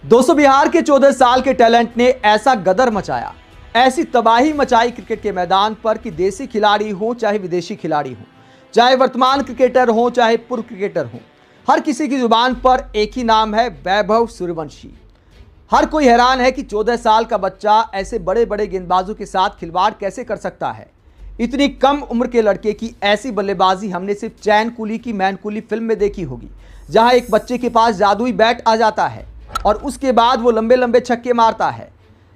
दोस्तों, बिहार के 14 साल के टैलेंट ने ऐसा गदर मचाया, ऐसी तबाही मचाई क्रिकेट के मैदान पर कि देसी खिलाड़ी हो चाहे विदेशी खिलाड़ी हो, चाहे वर्तमान क्रिकेटर हो चाहे पूर्व क्रिकेटर हो, हर किसी की जुबान पर एक ही नाम है, वैभव सूर्यवंशी। हर कोई हैरान है कि 14 साल का बच्चा ऐसे बड़े बड़े गेंदबाजों के साथ खिलवाड़ कैसे कर सकता है। इतनी कम उम्र के लड़के की ऐसी बल्लेबाजी हमने सिर्फ चैन कुली की मैन कुली फिल्म में देखी होगी, जहां एक बच्चे के पास जादुई बैट आ जाता है और उसके बाद वो लंबे लंबे छक्के मारता है।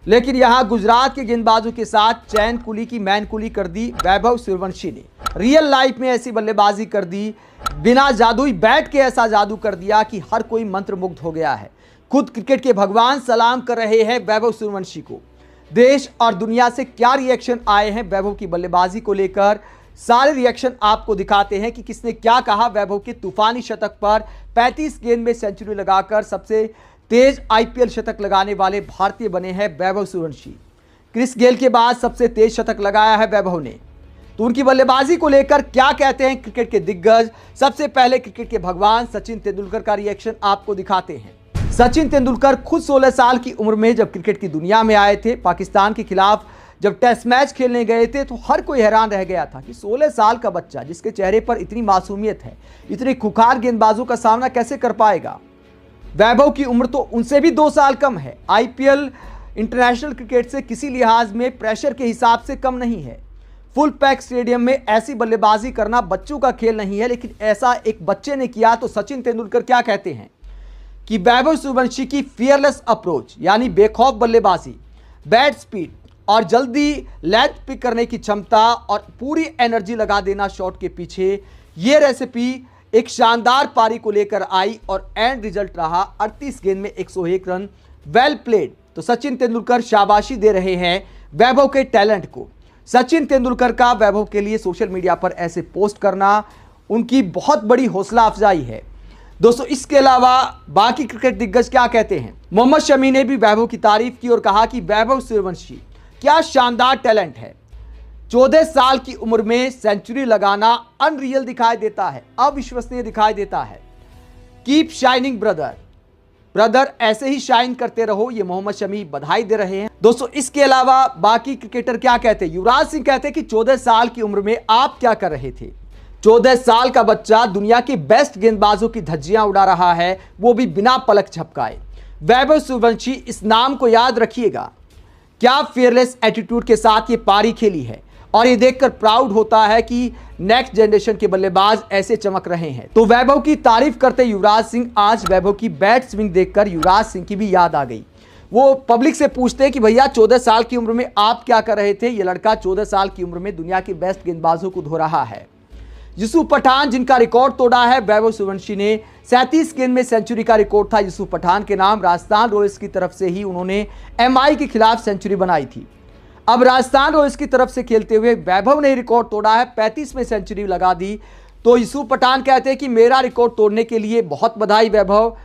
लेकिन यहां गुजरात के गेंदबाजों के साथ चैन कुली की मैन कुली कर दी वैभव सूर्यवंशी ने। रियल लाइफ में ऐसी बल्लेबाजी कर दी, बिना जादुई बैट के ऐसा जादू कर दिया कि हर कोई मंत्रमुग्ध हो गया है। खुद क्रिकेट के भगवान सलाम कर रहे हैं वैभव सूर्यवंशी को। देश और दुनिया से क्या रिएक्शन आए हैं वैभव की बल्लेबाजी को लेकर, सारे रिएक्शन आपको दिखाते हैं कि किसने क्या कहा। वैभव के तूफानी शतक पर 35 गेंद में सेंचुरी लगाकर सबसे तेज आईपीएल शतक लगाने वाले भारतीय बने हैं वैभव सूर्यवंशी। क्रिस गेल के बाद सबसे तेज शतक लगाया है वैभव ने। तो उनकी बल्लेबाजी को लेकर क्या कहते हैं क्रिकेट के दिग्गज, सबसे पहले क्रिकेट के भगवान सचिन तेंदुलकर का रिएक्शन आपको दिखाते हैं। सचिन तेंदुलकर खुद 16 साल की उम्र में जब क्रिकेट की दुनिया में आए थे, पाकिस्तान के खिलाफ जब टेस्ट मैच खेलने गए थे, तो हर कोई हैरान रह गया था कि 16 साल का बच्चा जिसके चेहरे पर इतनी मासूमियत है, इतने खुखार गेंदबाजों का सामना कैसे कर पाएगा। वैभव की उम्र तो उनसे भी 2 साल कम है। आईपीएल इंटरनेशनल क्रिकेट से किसी लिहाज में प्रेशर के हिसाब से कम नहीं है। फुल पैक स्टेडियम में ऐसी बल्लेबाजी करना बच्चों का खेल नहीं है, लेकिन ऐसा एक बच्चे ने किया। तो सचिन तेंदुलकर क्या कहते हैं कि वैभव सूर्यवंशी की फियरलेस अप्रोच यानी बेखौफ बल्लेबाजी, बैट स्पीड और जल्दी लेंथ पिक करने की क्षमता और पूरी एनर्जी लगा देना शॉट के पीछे, ये रेसिपी एक शानदार पारी को लेकर आई और एंड रिजल्ट रहा 38 गेंद में 101 रन। Well played. तो सचिन तेंदुलकर शाबाशी दे रहे हैं वैभव के टैलेंट को। सचिन तेंदुलकर का वैभव के लिए सोशल मीडिया पर ऐसे पोस्ट करना उनकी बहुत बड़ी हौसला अफजाई है। दोस्तों, इसके अलावा बाकी क्रिकेट दिग्गज क्या कहते हैं। मोहम्मद शमी ने भी वैभव की तारीफ की और कहा कि वैभव सूर्यवंशी क्या शानदार टैलेंट है। 14 साल की उम्र में सेंचुरी लगाना अनरियल दिखाई देता है, अविश्वसनीय दिखाई देता है। कीप शाइनिंग ब्रदर, ऐसे ही शाइन करते रहो, ये मोहम्मद शमी बधाई दे रहे हैं। दोस्तों, इसके अलावा बाकी क्रिकेटर क्या कहते हैं। युवराज सिंह कहते हैं कि 14 साल की उम्र में आप क्या कर रहे थे। 14 साल का बच्चा दुनिया के बेस्ट गेंदबाजों की धज्जियां उड़ा रहा है, वो भी बिना पलक झपकाए। वैभव सूर्यवंशी, इस नाम को याद रखिएगा। क्या फियरलेस एटीट्यूड के साथ ये पारी खेली है और ये देखकर प्राउड होता है कि नेक्स्ट जनरेशन के बल्लेबाज ऐसे चमक रहे हैं। तो वैभव की तारीफ करते युवराज सिंह, आज वैभव की बैट स्विंग देखकर युवराज सिंह की भी याद आ गई। वो पब्लिक से पूछते हैं कि भैया 14 साल की उम्र में आप क्या कर रहे थे। ये लड़का 14 साल की उम्र में दुनिया के बेस्ट गेंदबाजों को धो रहा है। यूसुफ पठान जिनका रिकॉर्ड तोड़ा है वैभव सूर्यवंशी ने, 37 गेंद में सेंचुरी का रिकॉर्ड था यूसुफ पठान के नाम। राजस्थान रॉयल्स की तरफ से ही उन्होंने एमआई के खिलाफ सेंचुरी बनाई थी। अब राजस्थान रॉयल्स की तरफ से खेलते हुए वैभव ने रिकॉर्ड तोड़ा है, 35 में सेंचुरी लगा दी। तो यूसुफ पठान कहते हैं कि मेरा रिकॉर्ड तोड़ने के लिए बहुत बधाई वैभव।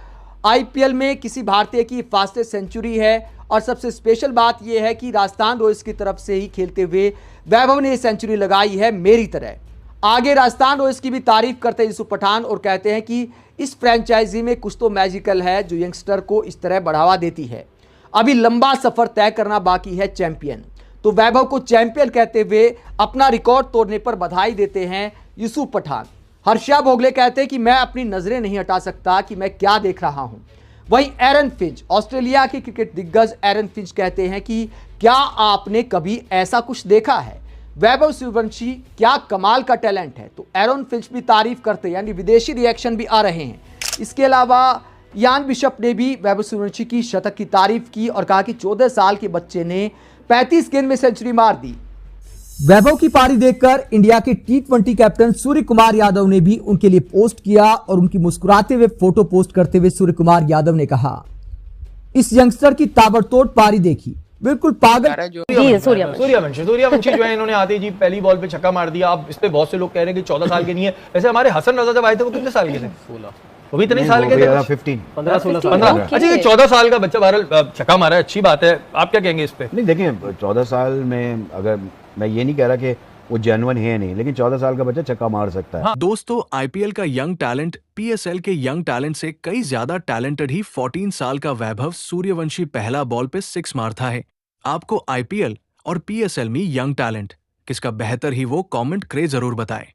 आईपीएल में किसी भारतीय की फास्टेस्ट सेंचुरी है और सबसे स्पेशल बात यह है कि राजस्थान रॉयल्स की तरफ से ही खेलते हुए वैभव ने सेंचुरी लगाई है मेरी तरह। आगे राजस्थान रॉयल्स की भी तारीफ करते हैं यूसुफ पठान और कहते हैं कि इस फ्रेंचाइजी में कुछ तो मैजिकल है जो यंगस्टर को इस तरह बढ़ावा देती है। अभी लंबा सफर तय करना बाकी है चैंपियन। तो वैभव को चैंपियन कहते हुए अपना रिकॉर्ड तोड़ने पर बधाई देते हैं यूसुफ पठान। हर्षा भोगले कहते हैं कि मैं अपनी नजरें नहीं हटा सकता कि मैं क्या देख रहा हूं। वहीं एरन फिंच, ऑस्ट्रेलिया के क्रिकेट दिग्गज एरन फिंच कहते हैं कि क्या आपने कभी ऐसा कुछ देखा है। वैभव सूर्यवंशी क्या कमाल का टैलेंट है। तो एरन फिंच भी तारीफ करते हैं, यानी विदेशी रिएक्शन भी आ रहे हैं। इसके अलावा यान बिशप ने भी वैभव सूर्यवंशी की शतक की तारीफ की और कहा कि 14 साल के बच्चे ने 35 गेंद में सेंचुरी मार दी। वैभव की पारी देखकर इंडिया के T20 कैप्टन सूर्य कुमार यादव ने भी उनके लिए पोस्ट किया और उनकी मुस्कुराते हुए फोटो पोस्ट करते हुए सूर्य कुमार यादव ने कहा, इस यंगस्टर की ताबड़तोड़ पारी देखी, बिल्कुल पागल। सूर्यवंशी जो है, इन्होंने आते जी पहली बॉल पे छक्का मार दिया। अब इस पे बहुत से लोग कह रहे हैं कि 14 साल के नहीं है। वैसे हमारे हसन रजा जब आए थे वो कितने साल के थे? 16। वो भी इतने साल के थे, 15-16। अच्छा, ये 14 साल का बच्चा बहरहाल छक्का मारा है, अच्छी बात है। आप क्या कहेंगे इस पे? नहीं, देखिए 14 साल में, अगर मैं ये नहीं कह रहा कि वो जेन्युइन है नहीं, लेकिन 14 साल का बच्चा छक्का मार सकता है। दोस्तों, आईपीएल का यंग टैलेंट पीएसएल के यंग टैलेंट से कई ज्यादा टैलेंटेड ही 14 साल का वैभव सूर्यवंशी पहला बॉल पे 6 मारता है। आपको आईपीएल और पीएसएल में यंग टैलेंट किसका बेहतर ही वो कमेंट करे जरूर बताएं।